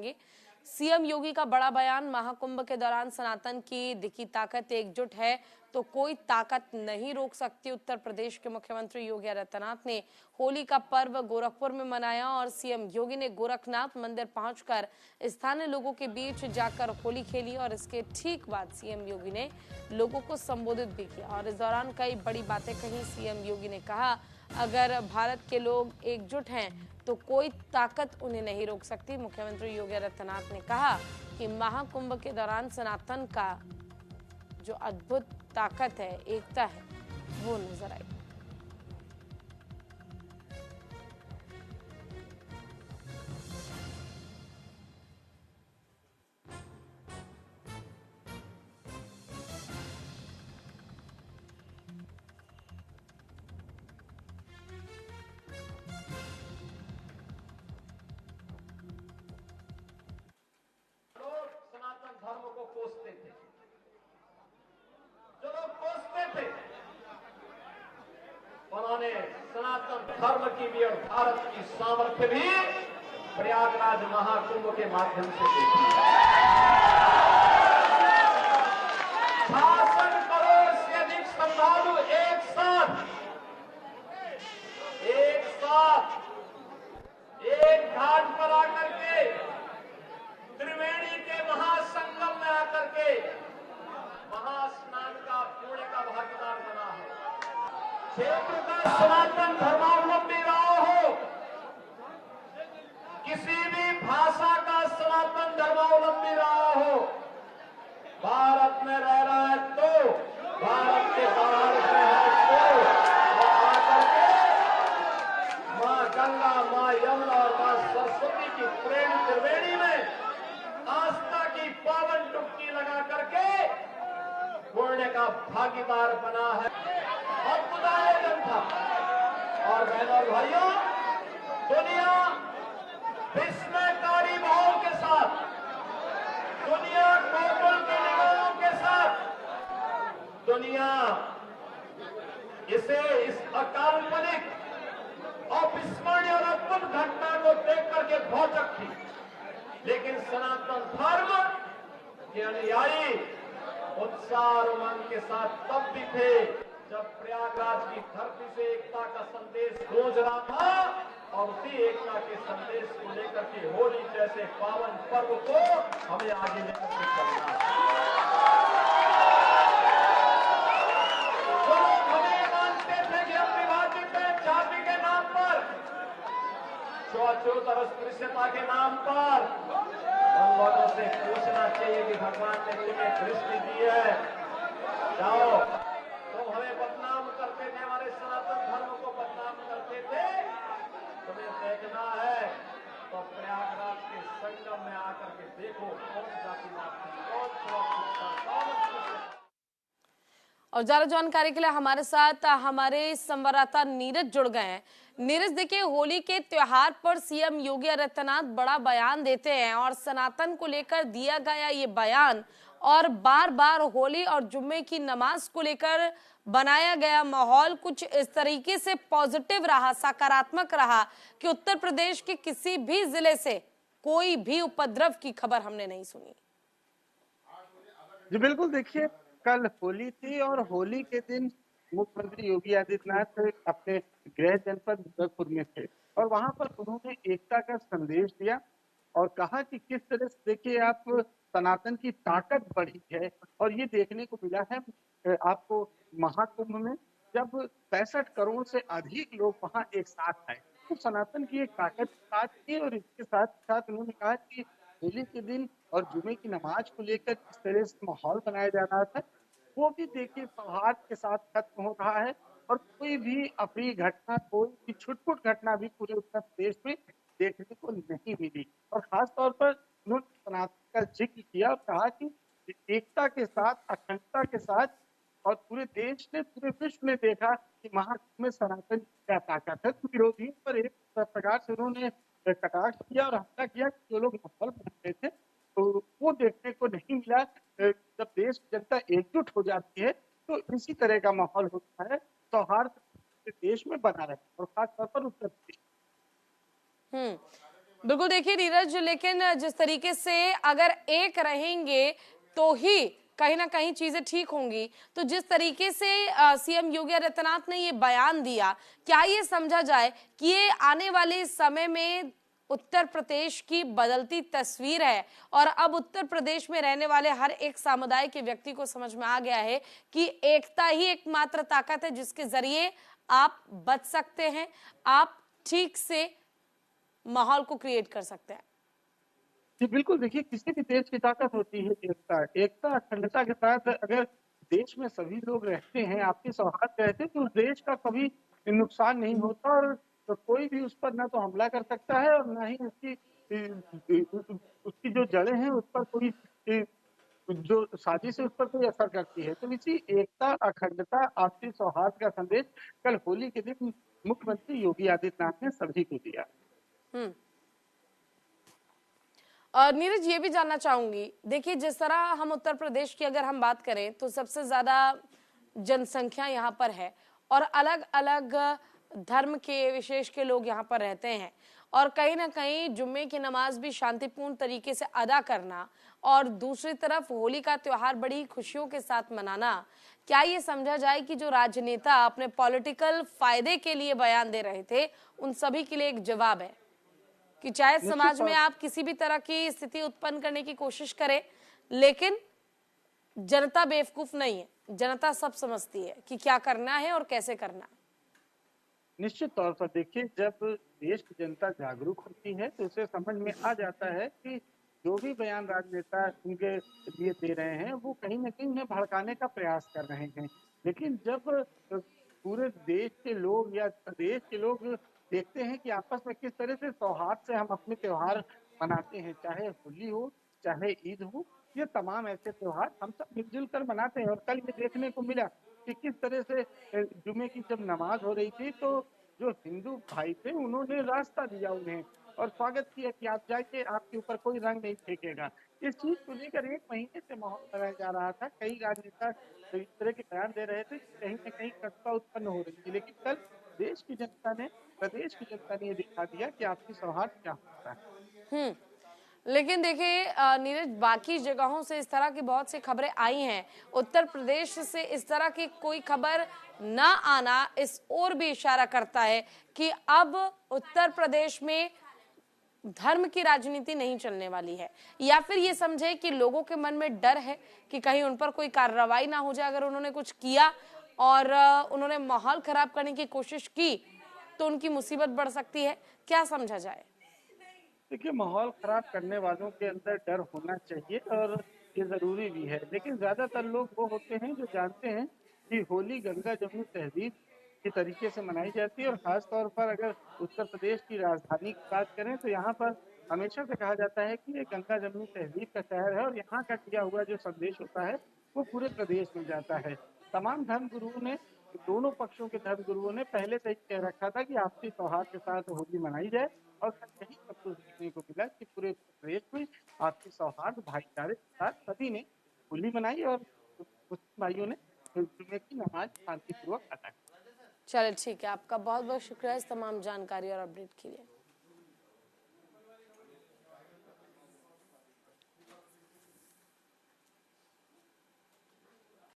जाएंगे। सीएम योगी का बड़ा बयान, महाकुंभ के दौरान सनातन की दिखी ताकत, एकजुट है तो कोई ताकत नहीं रोक सकती। उत्तर प्रदेश के मुख्यमंत्री योगी आदित्यनाथ ने होली का पर्व गोरखपुर में मनाया और सीएम योगी ने गोरखनाथ मंदिर पहुंचकर स्थानीय लोगों के बीच जाकर होली खेली और इसके ठीक बाद सीएम योगी ने लोगों को संबोधित भी किया और इस दौरान कई बड़ी बातें कही। सीएम योगी ने कहा, अगर भारत के लोग एकजुट हैं तो कोई ताकत उन्हें नहीं रोक सकती। मुख्यमंत्री योगी आदित्यनाथ ने कहा कि महाकुंभ के दौरान सनातन का जो अद्भुत ताकत है, एकता है, वो नजर आई। धर्म को कोसते थे, जो लोग कोसते थे, उन्होंने सनातन धर्म की भी और भारत की सामर्थ्य भी प्रयागराज महाकुंभ के माध्यम से देखी। 66 करोड़ से अधिक श्रद्धालु एक साथ एक घाट पर आकर के त्रिवेणी के महासंगम में आकर के महास्नान का पुण्य का भागीदार बना है। क्षेत्र का सनातन धर्मावलंबी रहा हो, किसी भी भाषा का सनातन धर्मावलंबी रहा हो, भारत में रह रहा है तो भारत के बाहर में है तो आकर के मां गंगा, मां यमुना और मां सरस्वती की प्रेम त्रिवेणी में आस्था की पावन डुबकी लगा करके पुण्य का भागीदार बना है। अद्भुत आयोजन था। और बहनों और भाइयों, दुनिया विस्मयकारी भाव के साथ, दुनिया गोकुल की निगाहों के साथ, दुनिया इस अकाल्पनिक अविस्मरणीय और अद्भुत घटना को देख करके भौचक थी। लेकिन सनातन धर्म के अनुयायी उत्साह और उमंग के साथ तब भी थे जब प्रयागराज की धरती से एकता का संदेश गूंज रहा था और उसी एकता के संदेश को लेकर के होली जैसे पावन पर्व को हमें आगे लेकर के चलना है। जो लोग हमें मानते थे कि हम विभाजित हैं जाति के नाम पर, छुआछूत और अस्पृश्यता के नाम पर, उन लोगों से पूछना चाहिए कि भगवान ने तुम्हें दृष्टि दी है, जाओ। तुम हमें बदनाम करते थे, हमारे सनातन धर्म को बदनाम करते थे, तुम्हें देखना है तो प्रयागराज के संगम में आकर के देखो कौन जातिवाद, कौन छुआछूतता, कौन अस्पृश्यता। और ज्यादा जानकारी के लिए हमारे साथ हमारे संवाददाता नीरज जुड़ गए हैं। नीरज, देखिए, होली के त्योहार पर सीएम योगी आदित्यनाथ बड़ा बयान देते हैं और सनातन को लेकर दिया गया ये बयान और बार बार होली और जुम्मे की नमाज को लेकर बनाया गया माहौल कुछ इस तरीके से पॉजिटिव रहा, सकारात्मक रहा कि उत्तर प्रदेश के किसी भी जिले से कोई भी उपद्रव की खबर हमने नहीं सुनी। जी बिल्कुल, देखिए, कल होली थी और होली के दिन मुख्यमंत्री योगी आदित्यनाथ अपने गृह जनपद गोरखपुर में थे और वहां पर उन्होंने एकता का संदेश दिया और कहा कि किस तरह से देखिए आप सनातन की ताकत बढ़ी है। और ये देखने को मिला है आपको महाकुंभ में, जब 65 करोड़ से अधिक लोग वहां एक साथ आए तो सनातन की एक ताकत साथ थी। और इसके साथ साथ उन्होंने कहा कि होली के दिन और जुमे की नमाज को लेकर किस तरह से माहौल बनाया जा रहा था, वो भी देखिए सौहार्द के साथ खत्म हो रहा है और कोई भी अप्रिय घटना, कोई भी छुटपुट घटना भी पूरे उत्तर प्रदेश में देखने को नहीं मिली। और खास तौर पर उन्होंने सनातन का जिक्र किया और कहा कि एकता के साथ, अखंडता के साथ, और पूरे देश ने, पूरे विश्व ने देखा कि महाकुंभ में सनातन की क्या ताकत है। तो विरोधियों पर एक प्रकार से उन्होंने कटाक्ष किया और हमला किया कि जो लोग माहौल बना रहे थे तो वो देखने को नहीं मिला। जब देश की जनता एकजुट हो जाती है तो इसी तरह का माहौल होता है, सौहार्द देश में बना रहे और खासतौर पर उत्तर प्रदेश। बिल्कुल देखिए नीरज, लेकिन जिस तरीके से अगर एक रहेंगे तो ही कहीं ना कहीं चीजें ठीक होंगी। तो जिस तरीके से सीएम योगी आदित्यनाथ ने ये बयान दिया, क्या ये समझा जाए कि ये आने वाले समय में उत्तर प्रदेश की बदलती तस्वीर है और अब उत्तर प्रदेश में रहने वाले हर एक समुदाय के व्यक्ति को समझ में आ गया है कि एकता ही एकमात्र ताकत है जिसके जरिए आप बच सकते हैं, आप ठीक से माहौल को क्रिएट कर सकते हैं। जी बिल्कुल, देखिए किसी भी देश की ताकत होती है एकता। एकता अखंडता के साथ अगर देश में सभी लोग रहते हैं, आपसी सौहार्द रहते हैं, तो उस देश का कभी नुकसान नहीं होता और तो कोई भी उस पर ना तो हमला कर सकता है और ना ही उसकी जो जड़ें हैं उस पर कोई जो साजिश है उस पर कोई असर करती है। तो इसी एकता, अखंडता, आपसी सौहार्द का संदेश कल होली के दिन मुख्यमंत्री योगी आदित्यनाथ ने सभी को दिया। हम्म। नीरज, ये भी जानना चाहूंगी, देखिए जिस तरह हम उत्तर प्रदेश की अगर हम बात करें तो सबसे ज्यादा जनसंख्या यहाँ पर है और अलग अलग धर्म के विशेष के लोग यहाँ पर रहते हैं और कहीं ना कहीं जुम्मे की नमाज भी शांतिपूर्ण तरीके से अदा करना और दूसरी तरफ होली का त्योहार बड़ी खुशियों के साथ मनाना, क्या ये समझा जाए कि जो राजनेता अपने पॉलिटिकल फायदे के लिए बयान दे रहे थे उन सभी के लिए एक जवाब है कि चाहे समाज में आप किसी भी तरह की स्थिति उत्पन्न करने की कोशिश करें, लेकिन जनता बेवकूफ नहीं है, जनता सब समझती है कि क्या करना है और कैसे करना है। निश्चित तौर पर देखिए, जब देश की जनता जागरूक होती है तो उसे समझ में आ जाता है कि जो भी बयान राजनेता उनके लिए दे रहे हैं वो कहीं ना कहीं उन्हें भड़काने का प्रयास कर रहे हैं। लेकिन जब पूरे देश के लोग या प्रदेश के लोग देखते हैं कि आपस में किस तरह से सौहार्द से हम अपने त्योहार मनाते हैं, चाहे होली हो चाहे ईद हो, ये तमाम ऐसे त्योहार हम सब मिलजुल कर मनाते हैं। और कल ये देखने को मिला कि किस तरह से जुमे की जब नमाज हो रही थी तो जो हिंदू भाई थे उन्होंने रास्ता दिया उन्हें और स्वागत किया कि आप जाइए, आपके ऊपर कोई रंग नहीं फेंकेगा। इस चीज को लेकर 1 महीने से माहौल बनाया जा रहा था। कई राजनेता इस तरह के बयान दे रहे थे, कहीं न कहीं कटुता उत्पन्न हो रही थी। लेकिन कल देश की जनता ने, प्रदेश की जनता ने ये दिखा दिया कि आपसी सौहार्द क्या होता है। लेकिन देखिए नीरज, बाकी जगहों से इस तरह की बहुत सी खबरें आई हैं, उत्तर प्रदेश से इस तरह की कोई खबर ना आना इस ओर भी इशारा करता है कि अब उत्तर प्रदेश में धर्म की राजनीति नहीं चलने वाली है, या फिर ये समझे कि लोगों के मन में डर है कि कहीं उन पर कोई कार्रवाई ना हो जाए अगर उन्होंने कुछ किया और उन्होंने माहौल खराब करने की कोशिश की तो उनकी मुसीबत बढ़ सकती है। क्या समझा जाए? देखिए, माहौल खराब करने वालों के अंदर डर होना चाहिए और ये जरूरी भी है। लेकिन ज्यादातर लोग वो होते हैं जो जानते हैं कि होली गंगा जमुनी तहजीब के तरीके से मनाई जाती है और खास तौर पर अगर उत्तर प्रदेश की राजधानी की बात करें तो यहाँ पर हमेशा से कहा जाता है कि ये गंगा जमुनी तहजीब का शहर है और यहाँ का दिया हुआ जो संदेश होता है वो पूरे प्रदेश में जाता है। तमाम धर्म गुरुओं ने, दोनों पक्षों के धर्म गुरुओं ने पहले से ही कह रखा था कि आपसी सौहार्द के साथ होली मनाई जाए और यही सब कुछ देखने को मिला कि पूरे प्रदेश में आपसी सौहार्द, भाईचारे के साथ सभी ने होली मनाई और मुस्लिम भाइयों ने जुमे की नमाज शांतिपूर्वक अदा की। चलिए ठीक है, आपका बहुत बहुत शुक्रिया इस तमाम जानकारी और अपडेट के लिए।